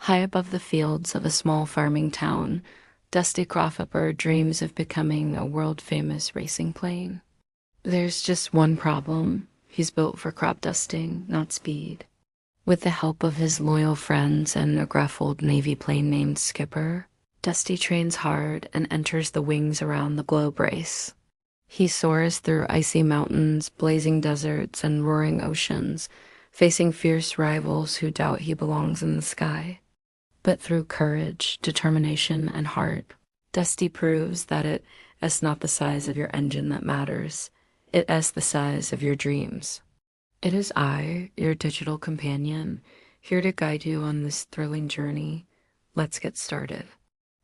High above the fields of a small farming town, Dusty Crophopper dreams of becoming a world-famous racing plane. There's just one problem. He's built for crop dusting, not speed. With the help of his loyal friends and a gruff old Navy plane named Skipper, Dusty trains hard and enters the wings around the globe race. He soars through icy mountains, blazing deserts, and roaring oceans, facing fierce rivals who doubt he belongs in the sky. But through courage, determination, and heart, Dusty proves that it is not the size of your engine that matters. It is the size of your dreams. It is I, your digital companion, here to guide you on this thrilling journey. Let's get started.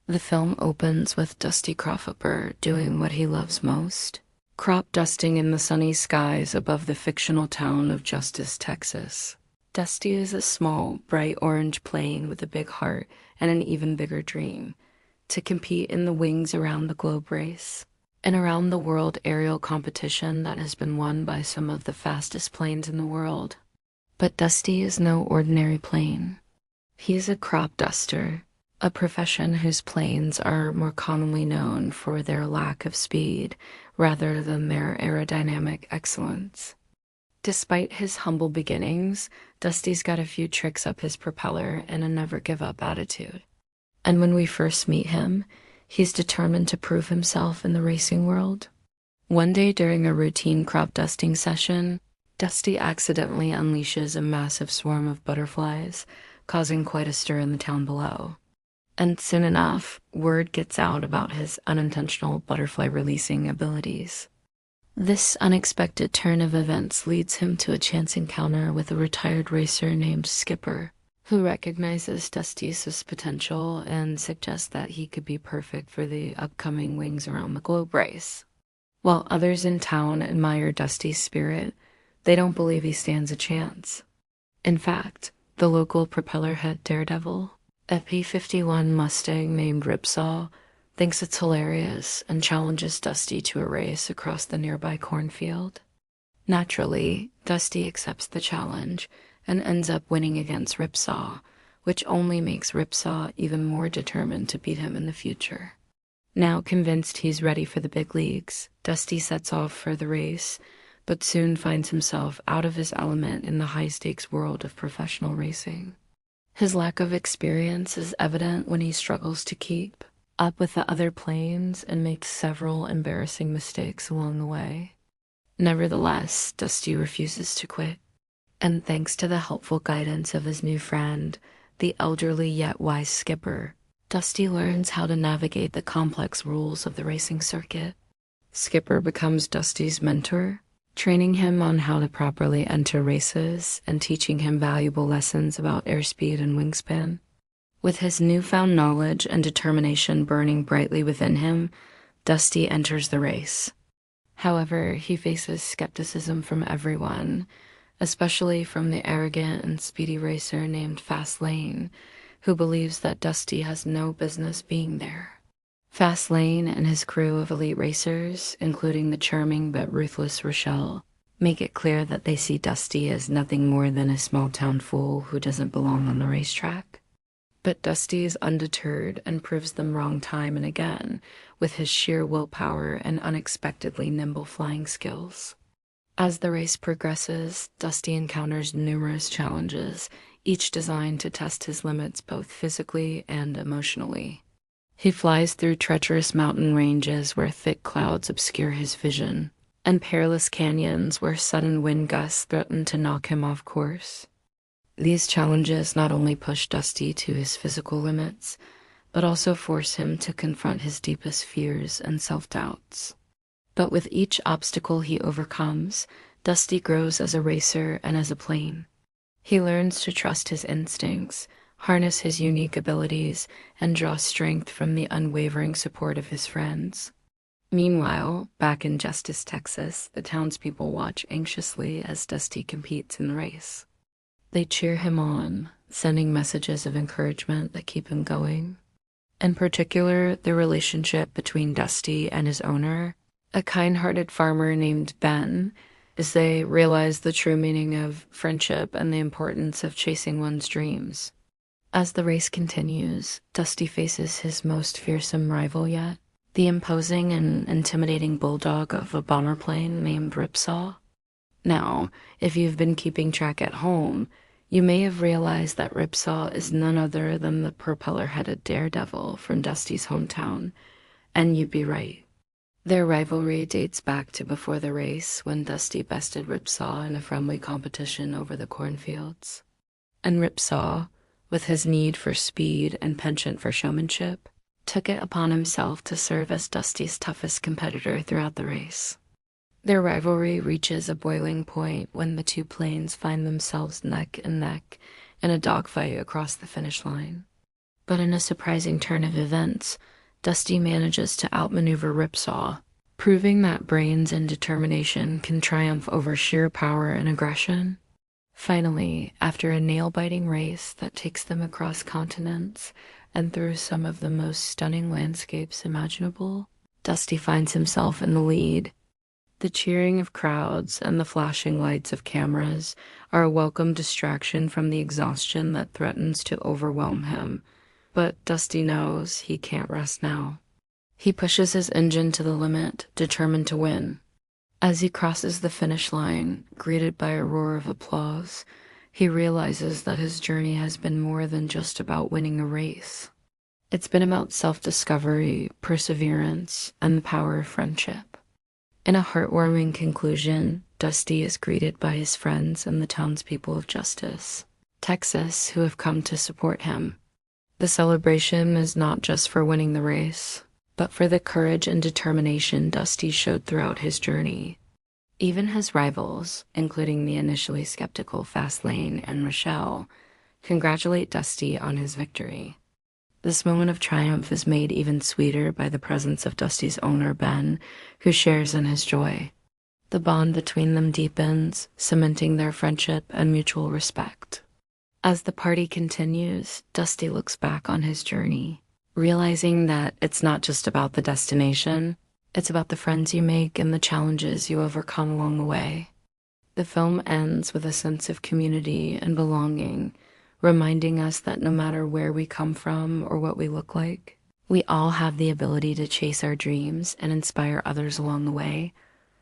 The film opens with Dusty Crophopper doing what he loves most, crop dusting in the sunny skies above the fictional town of Justice, Texas. Dusty is a small, bright orange plane with a big heart and an even bigger dream: to compete in the wings around the globe race, an around-the-world aerial competition that has been won by some of the fastest planes in the world. But Dusty is no ordinary plane. He is a crop duster, a profession whose planes are more commonly known for their lack of speed rather than their aerodynamic excellence. Despite his humble beginnings, Dusty's got a few tricks up his propeller and a never-give-up attitude. And when we first meet him, he's determined to prove himself in the racing world. One day during a routine crop dusting session, Dusty accidentally unleashes a massive swarm of butterflies, causing quite a stir in the town below. And soon enough, word gets out about his unintentional butterfly releasing abilities. This unexpected turn of events leads him to a chance encounter with a retired racer named Skipper, who recognizes Dusty's potential and suggests that he could be perfect for the upcoming Wings Around the Globe race. While others in town admire Dusty's spirit, they don't believe he stands a chance. In fact, the local propeller head daredevil, a P-51 Mustang named Ripsaw, thinks it's hilarious and challenges Dusty to a race across the nearby cornfield. Naturally, Dusty accepts the challenge and ends up winning against Ripsaw, which only makes Ripsaw even more determined to beat him in the future. Now convinced he's ready for the big leagues, Dusty sets off for the race, but soon finds himself out of his element in the high-stakes world of professional racing. His lack of experience is evident when he struggles to keep up with the other planes and makes several embarrassing mistakes along the way. Nevertheless, Dusty refuses to quit. And thanks to the helpful guidance of his new friend, the elderly yet wise Skipper, Dusty learns how to navigate the complex rules of the racing circuit. Skipper becomes Dusty's mentor, training him on how to properly enter races and teaching him valuable lessons about airspeed and wingspan. With his newfound knowledge and determination burning brightly within him, Dusty enters the race. However, he faces skepticism from everyone, especially from the arrogant and speedy racer named Fastlane, who believes that Dusty has no business being there. Fastlane and his crew of elite racers, including the charming but ruthless Rochelle, make it clear that they see Dusty as nothing more than a small-town fool who doesn't belong on the racetrack. But Dusty is undeterred and proves them wrong time and again with his sheer willpower and unexpectedly nimble flying skills. As the race progresses, Dusty encounters numerous challenges, each designed to test his limits both physically and emotionally. He flies through treacherous mountain ranges where thick clouds obscure his vision, and perilous canyons where sudden wind gusts threaten to knock him off course. These challenges not only push Dusty to his physical limits, but also force him to confront his deepest fears and self-doubts. But with each obstacle he overcomes, Dusty grows as a racer and as a plane. He learns to trust his instincts, harness his unique abilities, and draw strength from the unwavering support of his friends. Meanwhile, back in Justice, Texas, the townspeople watch anxiously as Dusty competes in the race. They cheer him on, sending messages of encouragement that keep him going. In particular, the relationship between Dusty and his owner, a kind-hearted farmer named Ben, as they realize the true meaning of friendship and the importance of chasing one's dreams. As the race continues, Dusty faces his most fearsome rival yet, the imposing and intimidating bulldog of a bomber plane named Ripsaw. Now, if you've been keeping track at home, you may have realized that Ripsaw is none other than the propeller-headed daredevil from Dusty's hometown, and you'd be right. Their rivalry dates back to before the race, when Dusty bested Ripsaw in a friendly competition over the cornfields. And Ripsaw, with his need for speed and penchant for showmanship, took it upon himself to serve as Dusty's toughest competitor throughout the race. Their rivalry reaches a boiling point when the two planes find themselves neck and neck in a dogfight across the finish line. But in a surprising turn of events, Dusty manages to outmaneuver Ripsaw, proving that brains and determination can triumph over sheer power and aggression. Finally, after a nail-biting race that takes them across continents and through some of the most stunning landscapes imaginable, Dusty finds himself in the lead. The cheering of crowds and the flashing lights of cameras are a welcome distraction from the exhaustion that threatens to overwhelm him. But Dusty knows he can't rest now. He pushes his engine to the limit, determined to win. As he crosses the finish line, greeted by a roar of applause, he realizes that his journey has been more than just about winning a race. It's been about self-discovery, perseverance, and the power of friendship. In a heartwarming conclusion, Dusty is greeted by his friends and the townspeople of Justice, Texas, who have come to support him. The celebration is not just for winning the race, but for the courage and determination Dusty showed throughout his journey. Even his rivals, including the initially skeptical Fastlane and Rochelle, congratulate Dusty on his victory. This moment of triumph is made even sweeter by the presence of Dusty's owner, Ben, who shares in his joy. The bond between them deepens, cementing their friendship and mutual respect. As the party continues, Dusty looks back on his journey, realizing that it's not just about the destination, it's about the friends you make and the challenges you overcome along the way. The film ends with a sense of community and belonging, reminding us that no matter where we come from or what we look like, we all have the ability to chase our dreams and inspire others along the way.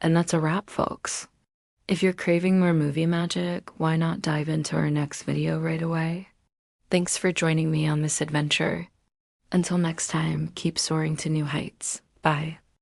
And that's a wrap, folks. If you're craving more movie magic, why not dive into our next video right away? Thanks for joining me on this adventure. Until next time, keep soaring to new heights. Bye.